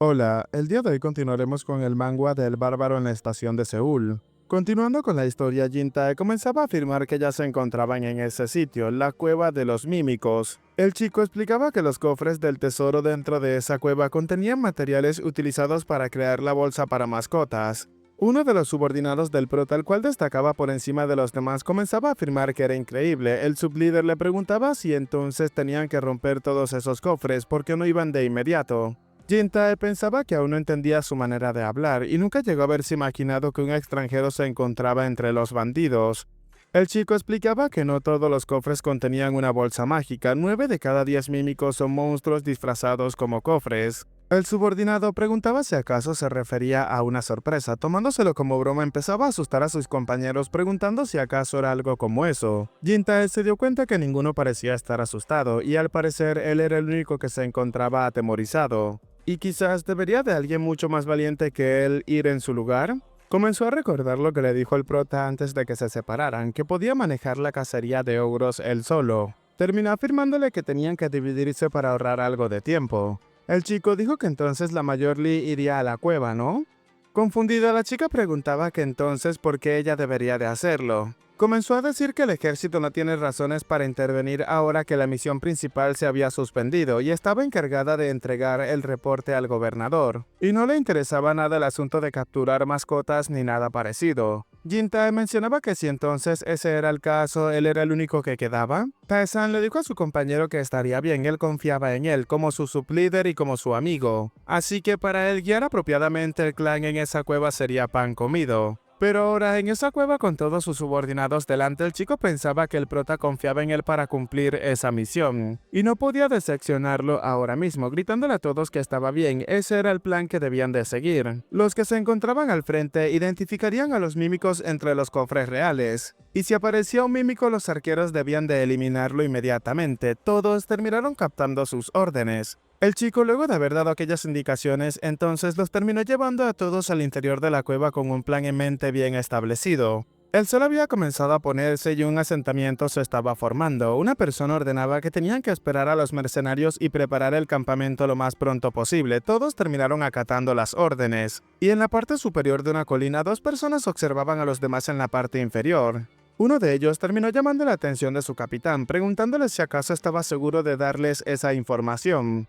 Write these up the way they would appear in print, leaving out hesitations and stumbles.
Hola, el día de hoy continuaremos con el manga del bárbaro en la estación de Seúl. Continuando con la historia, Jintae comenzaba a afirmar que ya se encontraban en ese sitio, la cueva de los mímicos. El chico explicaba que los cofres del tesoro dentro de esa cueva contenían materiales utilizados para crear la bolsa para mascotas. Uno de los subordinados del prota, el cual destacaba por encima de los demás, comenzaba a afirmar que era increíble. El sublíder le preguntaba si entonces tenían que romper todos esos cofres porque no iban de inmediato. Jintae pensaba que aún no entendía su manera de hablar y nunca llegó a haberse imaginado que un extranjero se encontraba entre los bandidos. El chico explicaba que no todos los cofres contenían una bolsa mágica, 9 de cada 10 mímicos son monstruos disfrazados como cofres. El subordinado preguntaba si acaso se refería a una sorpresa, tomándoselo como broma empezaba a asustar a sus compañeros preguntando si acaso era algo como eso. Jintae se dio cuenta que ninguno parecía estar asustado y al parecer él era el único que se encontraba atemorizado. ¿Y quizás debería de alguien mucho más valiente que él ir en su lugar? Comenzó a recordar lo que le dijo el prota antes de que se separaran, que podía manejar la cacería de ogros él solo. Terminó afirmándole que tenían que dividirse para ahorrar algo de tiempo. El chico dijo que entonces la mayor Lee iría a la cueva, ¿no? Confundida, la chica preguntaba que entonces por qué ella debería de hacerlo. Comenzó a decir que el ejército no tiene razones para intervenir ahora que la misión principal se había suspendido y estaba encargada de entregar el reporte al gobernador, y no le interesaba nada el asunto de capturar mascotas ni nada parecido. Jintae mencionaba que si entonces ese era el caso, él era el único que quedaba. Tae-san le dijo a su compañero que estaría bien, él confiaba en él como su sublíder y como su amigo, así que para él guiar apropiadamente el clan en esa cueva sería pan comido. Pero ahora, en esa cueva con todos sus subordinados delante, el chico pensaba que el prota confiaba en él para cumplir esa misión. Y no podía decepcionarlo ahora mismo, gritándole a todos que estaba bien, ese era el plan que debían de seguir. Los que se encontraban al frente identificarían a los mímicos entre los cofres reales. Y si aparecía un mímico, los arqueros debían de eliminarlo inmediatamente. Todos terminaron captando sus órdenes. El chico, luego de haber dado aquellas indicaciones, entonces los terminó llevando a todos al interior de la cueva con un plan en mente bien establecido. El sol había comenzado a ponerse y un asentamiento se estaba formando. Una persona ordenaba que tenían que esperar a los mercenarios y preparar el campamento lo más pronto posible. Todos terminaron acatando las órdenes. Y en la parte superior de una colina, dos personas observaban a los demás en la parte inferior. Uno de ellos terminó llamando la atención de su capitán, preguntándole si acaso estaba seguro de darles esa información,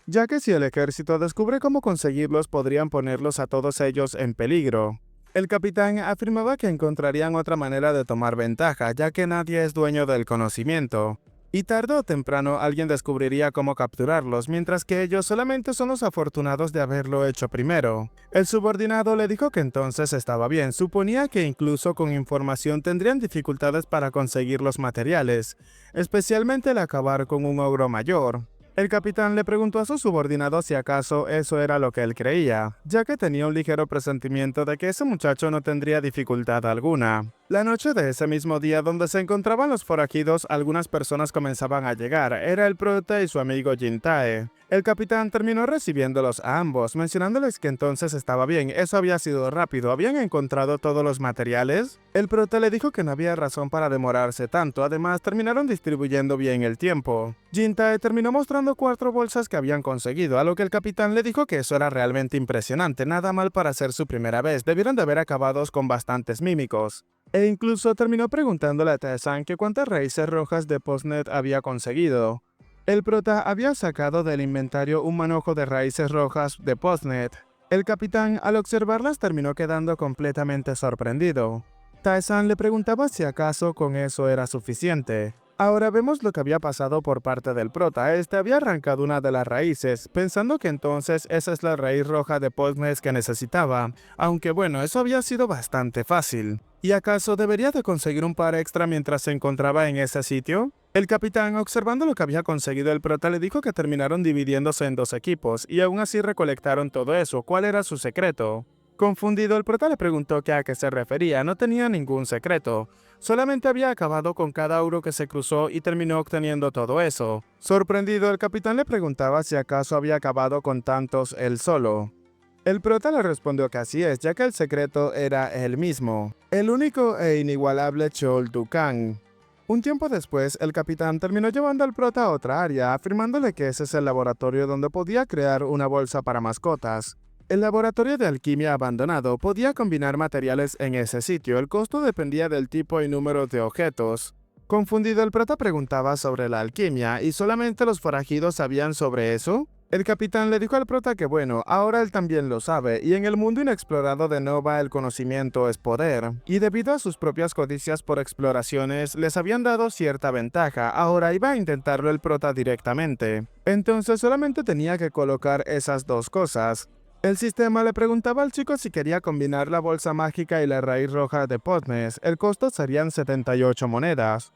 ya que si el ejército descubre cómo conseguirlos podrían ponerlos a todos ellos en peligro. El capitán afirmaba que encontrarían otra manera de tomar ventaja, ya que nadie es dueño del conocimiento. Y tarde o temprano alguien descubriría cómo capturarlos, mientras que ellos solamente son los afortunados de haberlo hecho primero. El subordinado le dijo que entonces estaba bien, suponía que incluso con información tendrían dificultades para conseguir los materiales, especialmente el acabar con un ogro mayor. El capitán le preguntó a su subordinado si acaso eso era lo que él creía, ya que tenía un ligero presentimiento de que ese muchacho no tendría dificultad alguna. La noche de ese mismo día donde se encontraban los forajidos, algunas personas comenzaban a llegar. Era el prota y su amigo Jintae. El capitán terminó recibiéndolos a ambos, mencionándoles que entonces estaba bien, eso había sido rápido, habían encontrado todos los materiales. El prota le dijo que no había razón para demorarse tanto, además terminaron distribuyendo bien el tiempo. Jintae terminó mostrando 4 bolsas que habían conseguido, a lo que el capitán le dijo que eso era realmente impresionante, nada mal para ser su primera vez, debieron de haber acabado con bastantes mímicos. E incluso terminó preguntándole a Tae-san que cuántas raíces rojas de Postnet había conseguido. El prota había sacado del inventario un manojo de raíces rojas de Postnet. El capitán, al observarlas, terminó quedando completamente sorprendido. Tae-san le preguntaba si acaso con eso era suficiente. Ahora vemos lo que había pasado por parte del prota. Este había arrancado una de las raíces, pensando que entonces esa es la raíz roja de Postnet que necesitaba. Aunque bueno, eso había sido bastante fácil. ¿Y acaso debería de conseguir un par extra mientras se encontraba en ese sitio? El capitán, observando lo que había conseguido el prota, le dijo que terminaron dividiéndose en 2 equipos, y aún así recolectaron todo eso. ¿Cuál era su secreto? Confundido, el prota le preguntó que a qué se refería. No tenía ningún secreto. Solamente había acabado con cada euro que se cruzó y terminó obteniendo todo eso. Sorprendido, el capitán le preguntaba si acaso había acabado con tantos él solo. El prota le respondió que así es, ya que el secreto era él mismo, el único e inigualable Chol Dukan. Un tiempo después, el capitán terminó llevando al prota a otra área, afirmándole que ese es el laboratorio donde podía crear una bolsa para mascotas. El laboratorio de alquimia abandonado podía combinar materiales en ese sitio, el costo dependía del tipo y número de objetos. Confundido, el prota preguntaba sobre la alquimia, ¿y solamente los forajidos sabían sobre eso? El capitán le dijo al prota que bueno, ahora él también lo sabe, y en el mundo inexplorado de Nova el conocimiento es poder, y debido a sus propias codicias por exploraciones, les habían dado cierta ventaja, ahora iba a intentarlo el prota directamente. Entonces solamente tenía que colocar esas dos cosas. El sistema le preguntaba al chico si quería combinar la bolsa mágica y la raíz roja de Podmes, el costo serían 78 monedas.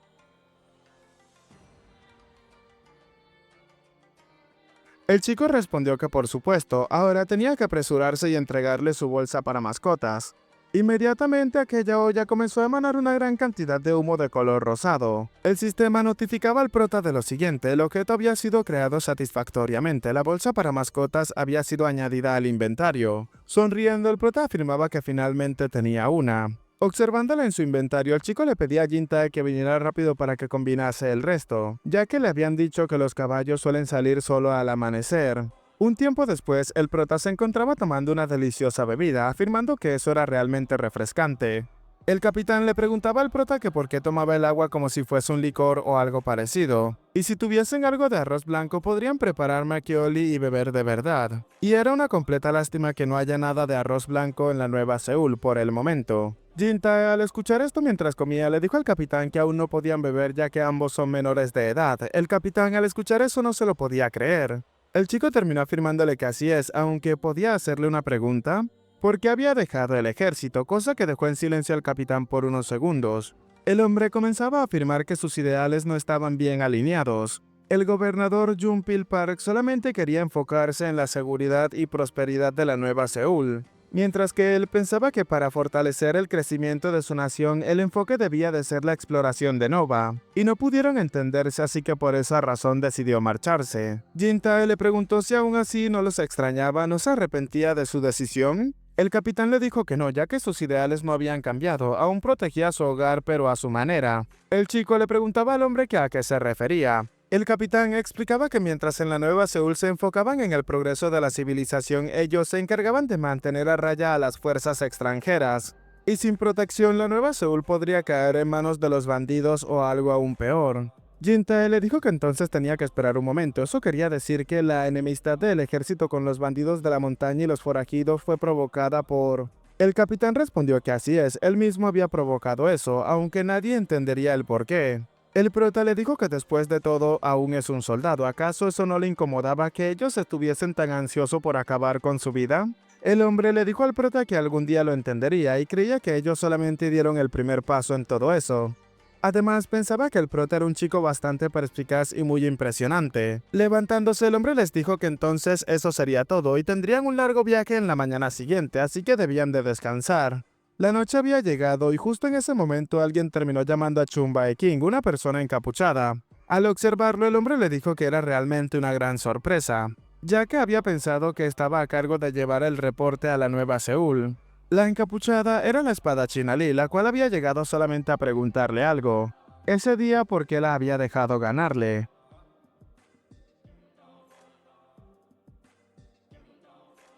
El chico respondió que por supuesto, ahora tenía que apresurarse y entregarle su bolsa para mascotas. Inmediatamente aquella olla comenzó a emanar una gran cantidad de humo de color rosado. El sistema notificaba al prota de lo siguiente, el objeto había sido creado satisfactoriamente, la bolsa para mascotas había sido añadida al inventario. Sonriendo, el prota afirmaba que finalmente tenía una. Observándola en su inventario, el chico le pedía a Jintae que viniera rápido para que combinase el resto, ya que le habían dicho que los caballos suelen salir solo al amanecer. Un tiempo después, el prota se encontraba tomando una deliciosa bebida, afirmando que eso era realmente refrescante. El capitán le preguntaba al prota que por qué tomaba el agua como si fuese un licor o algo parecido, y si tuviesen algo de arroz blanco podrían preparar makioli y beber de verdad. Y era una completa lástima que no haya nada de arroz blanco en la Nueva Seúl por el momento. Jintae, al escuchar esto mientras comía, le dijo al capitán que aún no podían beber ya que ambos son menores de edad. El capitán, al escuchar eso, no se lo podía creer. El chico terminó afirmándole que así es, aunque podía hacerle una pregunta. ¿Por qué había dejado el ejército? Cosa que dejó en silencio al capitán por unos segundos. El hombre comenzaba a afirmar que sus ideales no estaban bien alineados. El gobernador Junpil Park solamente quería enfocarse en la seguridad y prosperidad de la Nueva Seúl, mientras que él pensaba que para fortalecer el crecimiento de su nación, el enfoque debía de ser la exploración de Nova, y no pudieron entenderse, así que por esa razón decidió marcharse. Jintae le preguntó si aún así no los extrañaba, ¿no se arrepentía de su decisión? El capitán le dijo que no, ya que sus ideales no habían cambiado, aún protegía su hogar pero a su manera. El chico le preguntaba al hombre que a qué se refería. El capitán explicaba que mientras en la Nueva Seúl se enfocaban en el progreso de la civilización, ellos se encargaban de mantener a raya a las fuerzas extranjeras. Y sin protección, la Nueva Seúl podría caer en manos de los bandidos o algo aún peor. Jintae le dijo que entonces tenía que esperar un momento. Eso quería decir que la enemistad del ejército con los bandidos de la montaña y los forajidos fue provocada por... El capitán respondió que así es, él mismo había provocado eso, aunque nadie entendería el porqué. El prota le dijo que después de todo aún es un soldado. ¿Acaso eso no le incomodaba que ellos estuviesen tan ansiosos por acabar con su vida? El hombre le dijo al prota que algún día lo entendería y creía que ellos solamente dieron el primer paso en todo eso. Además, pensaba que el prota era un chico bastante perspicaz y muy impresionante. Levantándose, el hombre les dijo que entonces eso sería todo y tendrían un largo viaje en la mañana siguiente, así que debían de descansar. La noche había llegado y justo en ese momento alguien terminó llamando a Chumbae King, una persona encapuchada. Al observarlo, el hombre le dijo que era realmente una gran sorpresa, ya que había pensado que estaba a cargo de llevar el reporte a la Nueva Seúl. La encapuchada era la espadachina Lee, la cual había llegado solamente a preguntarle algo. Ese día, ¿por qué la había dejado ganarle?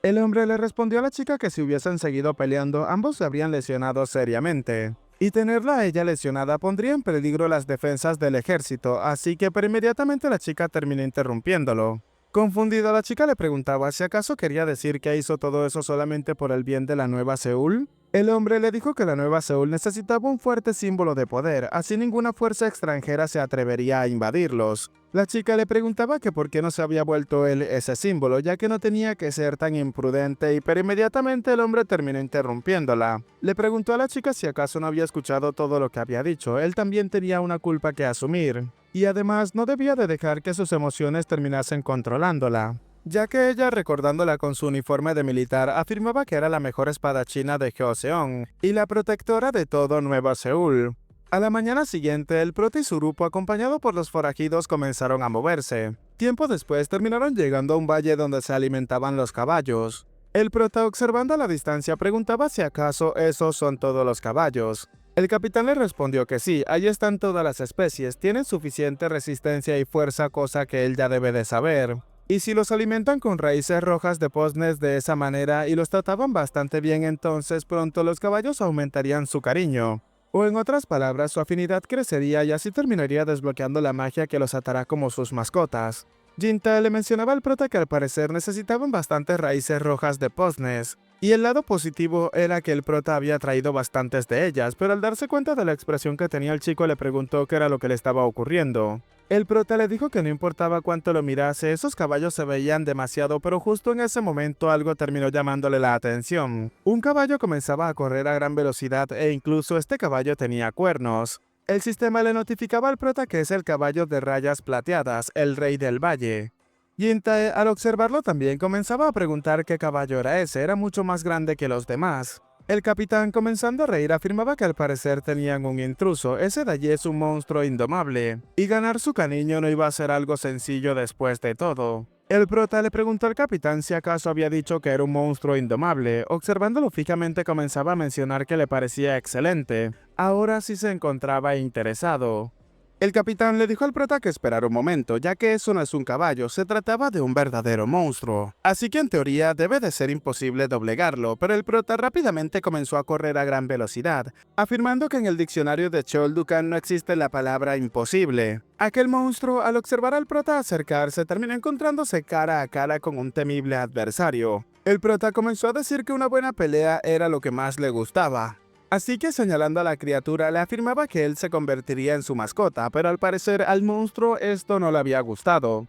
El hombre le respondió a la chica que si hubiesen seguido peleando, ambos se habrían lesionado seriamente. Y tenerla a ella lesionada pondría en peligro las defensas del ejército, así que pero inmediatamente la chica terminó interrumpiéndolo. Confundida, la chica le preguntaba si acaso quería decir que hizo todo eso solamente por el bien de la Nueva Seúl. El hombre le dijo que la Nueva Seúl necesitaba un fuerte símbolo de poder, así ninguna fuerza extranjera se atrevería a invadirlos. La chica le preguntaba que por qué no se había vuelto él ese símbolo, ya que no tenía que ser tan imprudente, pero inmediatamente el hombre terminó interrumpiéndola. Le preguntó a la chica si acaso no había escuchado todo lo que había dicho, él también tenía una culpa que asumir. Y además no debía de dejar que sus emociones terminasen controlándola, ya que ella, recordándola con su uniforme de militar, afirmaba que era la mejor espadachina de Joseon y la protectora de todo Nueva Seúl. A la mañana siguiente, el prota y su grupo, acompañado por los forajidos, comenzaron a moverse. Tiempo después, terminaron llegando a un valle donde se alimentaban los caballos. El prota, observando a la distancia, preguntaba si acaso esos son todos los caballos. El capitán le respondió que sí, ahí están todas las especies, tienen suficiente resistencia y fuerza, cosa que él ya debe de saber. Y si los alimentan con raíces rojas de posnes de esa manera y los trataban bastante bien, entonces pronto los caballos aumentarían su cariño. O en otras palabras, su afinidad crecería y así terminaría desbloqueando la magia que los atará como sus mascotas. Jinta le mencionaba al prota que al parecer necesitaban bastantes raíces rojas de posnes. Y el lado positivo era que el prota había traído bastantes de ellas, pero al darse cuenta de la expresión que tenía el chico le preguntó qué era lo que le estaba ocurriendo. El prota le dijo que no importaba cuánto lo mirase, esos caballos se veían demasiado, pero justo en ese momento algo terminó llamándole la atención. Un caballo comenzaba a correr a gran velocidad e incluso este caballo tenía cuernos. El sistema le notificaba al prota que es el caballo de rayas plateadas, el rey del valle. Jintae, al observarlo también, comenzaba a preguntar qué caballo era ese, era mucho más grande que los demás. El capitán, comenzando a reír, afirmaba que al parecer tenían un intruso, ese de allí es un monstruo indomable, y ganar su cariño no iba a ser algo sencillo después de todo. El prota le preguntó al capitán si acaso había dicho que era un monstruo indomable. Observándolo fijamente comenzaba a mencionar que le parecía excelente. Ahora sí se encontraba interesado. El capitán le dijo al prota que esperara un momento, ya que eso no es un caballo, se trataba de un verdadero monstruo. Así que en teoría debe de ser imposible doblegarlo, pero el prota rápidamente comenzó a correr a gran velocidad, afirmando que en el diccionario de Choldukan no existe la palabra imposible. Aquel monstruo, al observar al prota acercarse, terminó encontrándose cara a cara con un temible adversario. El prota comenzó a decir que una buena pelea era lo que más le gustaba. Así que señalando a la criatura le afirmaba que él se convertiría en su mascota, pero al parecer al monstruo esto no le había gustado.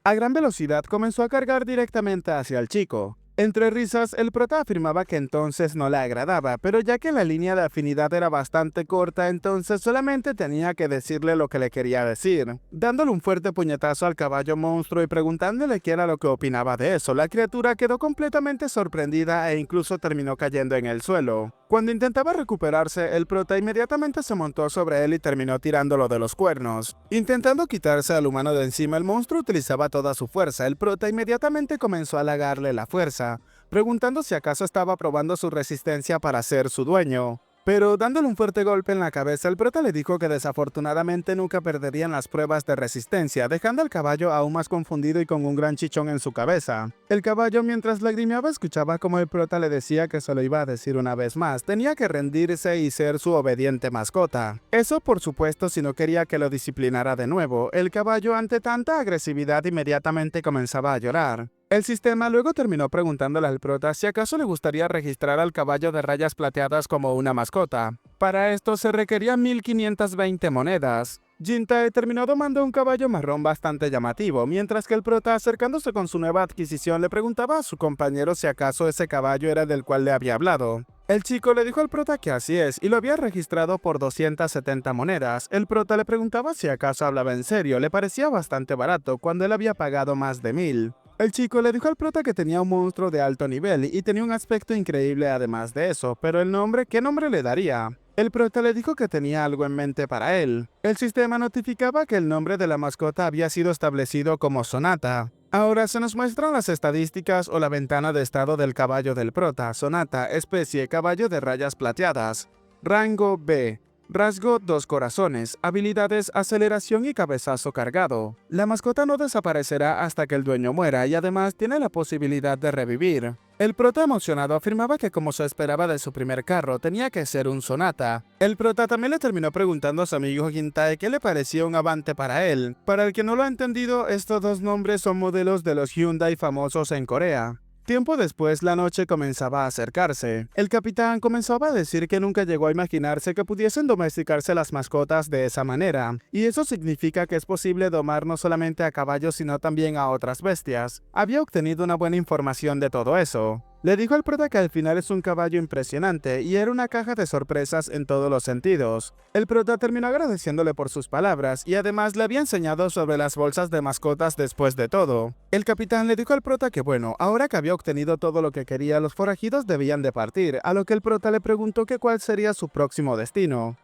A gran velocidad comenzó a cargar directamente hacia el chico. Entre risas, el prota afirmaba que entonces no le agradaba, pero ya que la línea de afinidad era bastante corta, entonces solamente tenía que decirle lo que le quería decir. Dándole un fuerte puñetazo al caballo monstruo y preguntándole qué era lo que opinaba de eso, la criatura quedó completamente sorprendida e incluso terminó cayendo en el suelo. Cuando intentaba recuperarse, el prota inmediatamente se montó sobre él y terminó tirándolo de los cuernos. Intentando quitarse al humano de encima, el monstruo utilizaba toda su fuerza. El prota inmediatamente comenzó a halagarle la fuerza, preguntando si acaso estaba probando su resistencia para ser su dueño. Pero dándole un fuerte golpe en la cabeza, el prota le dijo que desafortunadamente nunca perderían las pruebas de resistencia, dejando al caballo aún más confundido y con un gran chichón en su cabeza. El caballo, mientras lagrimeaba, escuchaba como el prota le decía que se lo iba a decir una vez más, tenía que rendirse y ser su obediente mascota. Eso, por supuesto, si no quería que lo disciplinara de nuevo. El caballo, ante tanta agresividad, inmediatamente comenzaba a llorar. El sistema luego terminó preguntándole al prota si acaso le gustaría registrar al caballo de rayas plateadas como una mascota. Para esto se requerían 1520 monedas. Jintae terminó domando un caballo marrón bastante llamativo, mientras que el prota, acercándose con su nueva adquisición, le preguntaba a su compañero si acaso ese caballo era del cual le había hablado. El chico le dijo al prota que así es, y lo había registrado por 270 monedas. El prota le preguntaba si acaso hablaba en serio, le parecía bastante barato cuando él había pagado más de 1000. El chico le dijo al prota que tenía un monstruo de alto nivel y tenía un aspecto increíble además de eso, pero el nombre, ¿qué nombre le daría? El prota le dijo que tenía algo en mente para él. El sistema notificaba que el nombre de la mascota había sido establecido como Sonata. Ahora se nos muestran las estadísticas o la ventana de estado del caballo del prota. Sonata, especie caballo de rayas plateadas. Rango B. Rasgo 2 corazones, habilidades aceleración y cabezazo cargado. La mascota no desaparecerá hasta que el dueño muera y además tiene la posibilidad de revivir. El prota emocionado afirmaba que como se esperaba de su primer carro, tenía que ser un Sonata. El prota también le terminó preguntando a su amigo Jintae qué le parecía un Avante para él. Para el que no lo ha entendido, estos dos nombres son modelos de los Hyundai famosos en Corea. Tiempo después, la noche comenzaba a acercarse. El capitán comenzaba a decir que nunca llegó a imaginarse que pudiesen domesticarse las mascotas de esa manera, y eso significa que es posible domar no solamente a caballos sino también a otras bestias. Había obtenido una buena información de todo eso. Le dijo al prota que al final es un caballo impresionante y era una caja de sorpresas en todos los sentidos. El prota terminó agradeciéndole por sus palabras y además le había enseñado sobre las bolsas de mascotas después de todo. El capitán le dijo al prota que bueno, ahora que había obtenido todo lo que quería, los forajidos debían de partir, a lo que el prota le preguntó que cuál sería su próximo destino.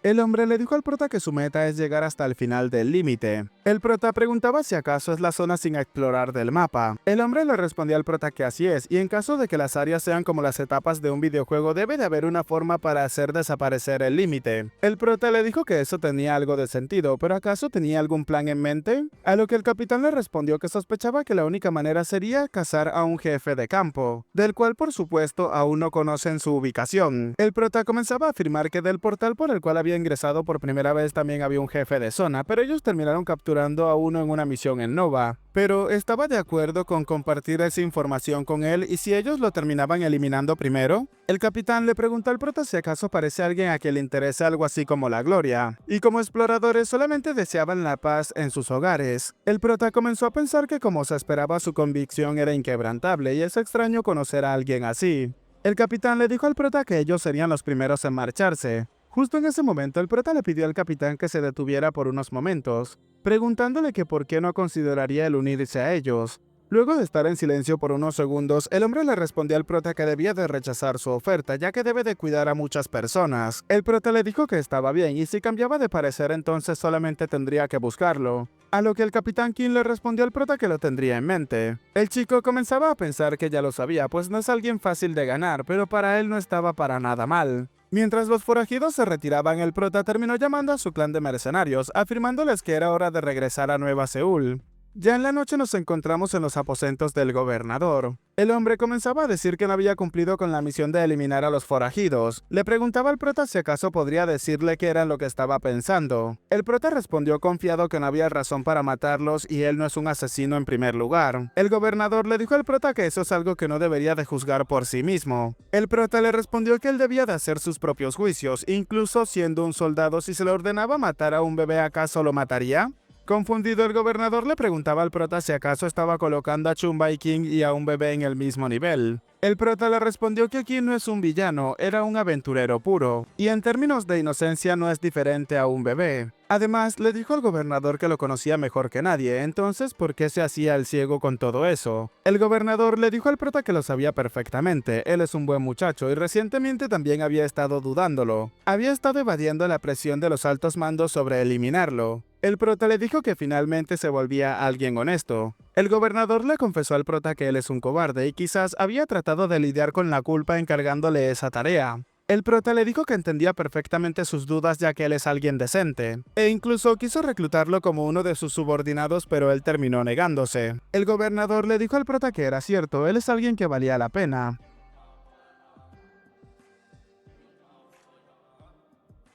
El hombre le dijo al prota que su meta es llegar hasta el final del límite. El prota preguntaba si acaso es la zona sin explorar del mapa. El hombre le respondió al prota que así es, y en caso de que las áreas sean como las etapas de un videojuego, debe de haber una forma para hacer desaparecer el límite. El prota le dijo que eso tenía algo de sentido, pero ¿acaso tenía algún plan en mente? A lo que el capitán le respondió que sospechaba que la única manera sería cazar a un jefe de campo, del cual por supuesto aún no conocen su ubicación. El prota comenzaba a afirmar que del portal por el cual había ingresado por primera vez también había un jefe de zona, pero ellos terminaron capturando a uno en una misión en Nova. Pero estaba de acuerdo con compartir esa información con él y si ellos lo terminaban eliminando primero. El capitán le preguntó al prota si acaso parece alguien a quien le interese algo así como la gloria, y como exploradores solamente deseaban la paz en sus hogares. El prota comenzó a pensar que como se esperaba su convicción era inquebrantable y es extraño conocer a alguien así. El capitán le dijo al prota que ellos serían los primeros en marcharse. Justo en ese momento el prota le pidió al capitán que se detuviera por unos momentos, preguntándole que por qué no consideraría el unirse a ellos. Luego de estar en silencio por unos segundos, el hombre le respondió al prota que debía de rechazar su oferta, ya que debe de cuidar a muchas personas. El prota le dijo que estaba bien y si cambiaba de parecer entonces solamente tendría que buscarlo. A lo que el capitán King le respondió al prota que lo tendría en mente. El chico comenzaba a pensar que ya lo sabía, pues no es alguien fácil de ganar, pero para él no estaba para nada mal. Mientras los forajidos se retiraban, el prota terminó llamando a su clan de mercenarios, afirmándoles que era hora de regresar a Nueva Seúl. Ya en la noche nos encontramos en los aposentos del gobernador. El hombre comenzaba a decir que no había cumplido con la misión de eliminar a los forajidos. Le preguntaba al prota si acaso podría decirle qué era lo que estaba pensando. El prota respondió confiado que no había razón para matarlos y él no es un asesino en primer lugar. El gobernador le dijo al prota que eso es algo que no debería de juzgar por sí mismo. El prota le respondió que él debía de hacer sus propios juicios, incluso siendo un soldado. Si se le ordenaba matar a un bebé, ¿acaso lo mataría? Confundido, el gobernador le preguntaba al prota si acaso estaba colocando a Chun King y a un bebé en el mismo nivel. El prota le respondió que King no es un villano, era un aventurero puro, y en términos de inocencia no es diferente a un bebé. Además, le dijo al gobernador que lo conocía mejor que nadie, entonces ¿por qué se hacía el ciego con todo eso? El gobernador le dijo al prota que lo sabía perfectamente, él es un buen muchacho y recientemente también había estado dudándolo. Había estado evadiendo la presión de los altos mandos sobre eliminarlo. El prota le dijo que finalmente se volvía alguien honesto. El gobernador le confesó al prota que él es un cobarde y quizás había tratado de lidiar con la culpa encargándole esa tarea. El prota le dijo que entendía perfectamente sus dudas ya que él es alguien decente, e incluso quiso reclutarlo como uno de sus subordinados, pero él terminó negándose. El gobernador le dijo al prota que era cierto, él es alguien que valía la pena.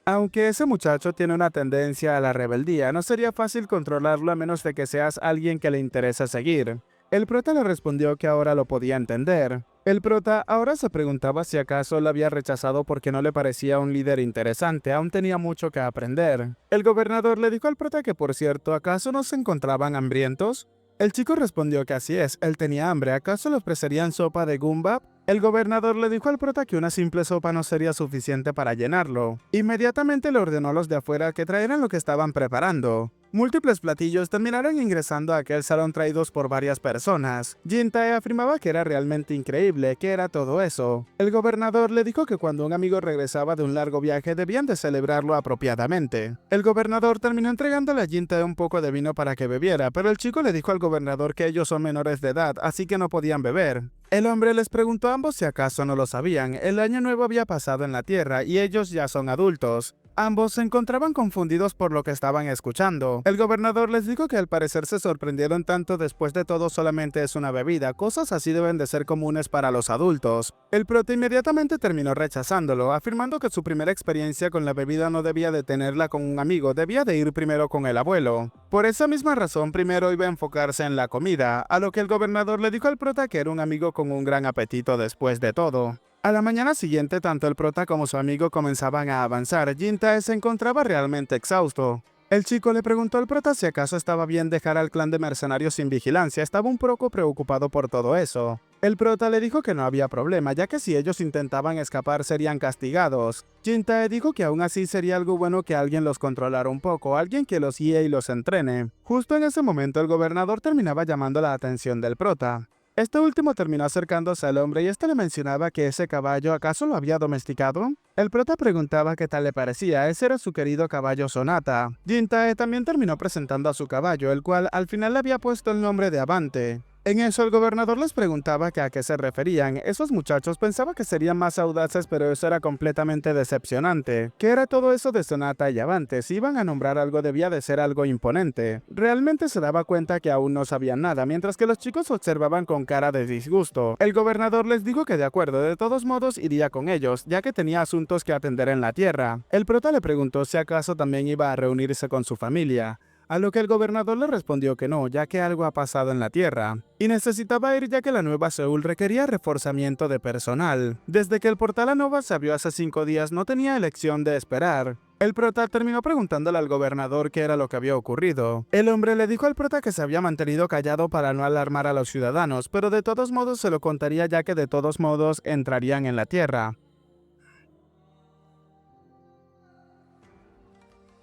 Aunque ese muchacho tiene una tendencia a la rebeldía, no sería fácil controlarlo a menos de que seas alguien que le interesa seguir. El prota le respondió que ahora lo podía entender. El prota ahora se preguntaba si acaso lo había rechazado porque no le parecía un líder interesante, aún tenía mucho que aprender. El gobernador le dijo al prota que por cierto, ¿acaso no se encontraban hambrientos? El chico respondió que así es, él tenía hambre, ¿acaso le ofrecerían sopa de gumbap? El gobernador le dijo al prota que una simple sopa no sería suficiente para llenarlo. Inmediatamente le ordenó a los de afuera que trajeran lo que estaban preparando. Múltiples platillos terminaron ingresando a aquel salón traídos por varias personas. Jin-tae afirmaba que era realmente increíble, que era todo eso. El gobernador le dijo que cuando un amigo regresaba de un largo viaje debían de celebrarlo apropiadamente. El gobernador terminó entregándole a Jin-tae un poco de vino para que bebiera, pero el chico le dijo al gobernador que ellos son menores de edad, así que no podían beber. El hombre les preguntó a ambos si acaso no lo sabían. El año nuevo había pasado en la Tierra y ellos ya son adultos. Ambos se encontraban confundidos por lo que estaban escuchando. El gobernador les dijo que al parecer se sorprendieron tanto, después de todo solamente es una bebida, cosas así deben de ser comunes para los adultos. El prota inmediatamente terminó rechazándolo, afirmando que su primera experiencia con la bebida no debía de tenerla con un amigo, debía de ir primero con el abuelo. Por esa misma razón primero iba a enfocarse en la comida, a lo que el gobernador le dijo al prota que era un amigo con un gran apetito después de todo. A la mañana siguiente, tanto el prota como su amigo comenzaban a avanzar. Jin-tae se encontraba realmente exhausto. El chico le preguntó al prota si acaso estaba bien dejar al clan de mercenarios sin vigilancia, estaba un poco preocupado por todo eso. El prota le dijo que no había problema, ya que si ellos intentaban escapar serían castigados. Jin-tae dijo que aún así sería algo bueno que alguien los controlara un poco, alguien que los guíe y los entrene. Justo en ese momento el gobernador terminaba llamando la atención del prota. Este último terminó acercándose al hombre y este le mencionaba que ese caballo acaso lo había domesticado. El prota preguntaba qué tal le parecía, ese era su querido caballo Sonata. Jintae también terminó presentando a su caballo, el cual al final le había puesto el nombre de Avante. En eso el gobernador les preguntaba que a qué se referían. Esos muchachos pensaban que serían más audaces, pero eso era completamente decepcionante. ¿Qué era todo eso de Sonata y Avante? Si iban a nombrar algo debía de ser algo imponente. Realmente se daba cuenta que aún no sabían nada, mientras que los chicos observaban con cara de disgusto. El gobernador les dijo que de acuerdo, de todos modos iría con ellos, ya que tenía asuntos que atender en la tierra. El prota le preguntó si acaso también iba a reunirse con su familia. A lo que el gobernador le respondió que no, ya que algo ha pasado en la tierra, y necesitaba ir ya que la nueva Seúl requería reforzamiento de personal. Desde que el portal a Nova se abrió hace 5 días no tenía elección de esperar. El prota terminó preguntándole al gobernador qué era lo que había ocurrido. El hombre le dijo al prota que se había mantenido callado para no alarmar a los ciudadanos, pero de todos modos se lo contaría ya que de todos modos entrarían en la tierra.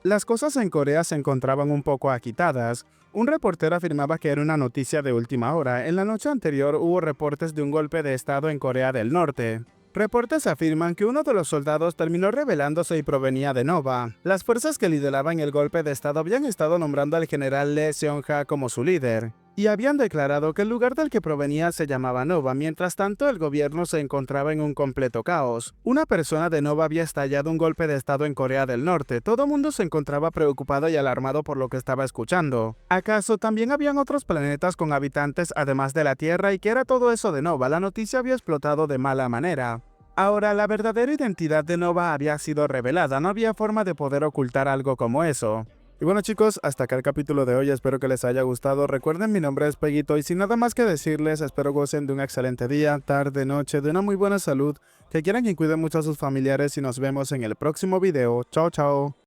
Las cosas en Corea se encontraban un poco agitadas. Un reportero afirmaba que era una noticia de última hora. En la noche anterior hubo reportes de un golpe de estado en Corea del Norte. Reportes afirman que uno de los soldados terminó rebelándose y provenía de Nova. Las fuerzas que lideraban el golpe de estado habían estado nombrando al general Lee Seong-ha como su líder, y habían declarado que el lugar del que provenía se llamaba Nova. Mientras tanto, el gobierno se encontraba en un completo caos. Una persona de Nova había estallado un golpe de estado en Corea del Norte. Todo mundo se encontraba preocupado y alarmado por lo que estaba escuchando. ¿Acaso también habían otros planetas con habitantes además de la Tierra? ¿Y qué era todo eso de Nova? La noticia había explotado de mala manera. Ahora, la verdadera identidad de Nova había sido revelada, no había forma de poder ocultar algo como eso. Y bueno chicos, hasta acá el capítulo de hoy, espero que les haya gustado. Recuerden, mi nombre es Peguito y sin nada más que decirles, espero gocen de un excelente día, tarde, noche, de una muy buena salud, que quieran y cuiden mucho a sus familiares y nos vemos en el próximo video. Chao, chao.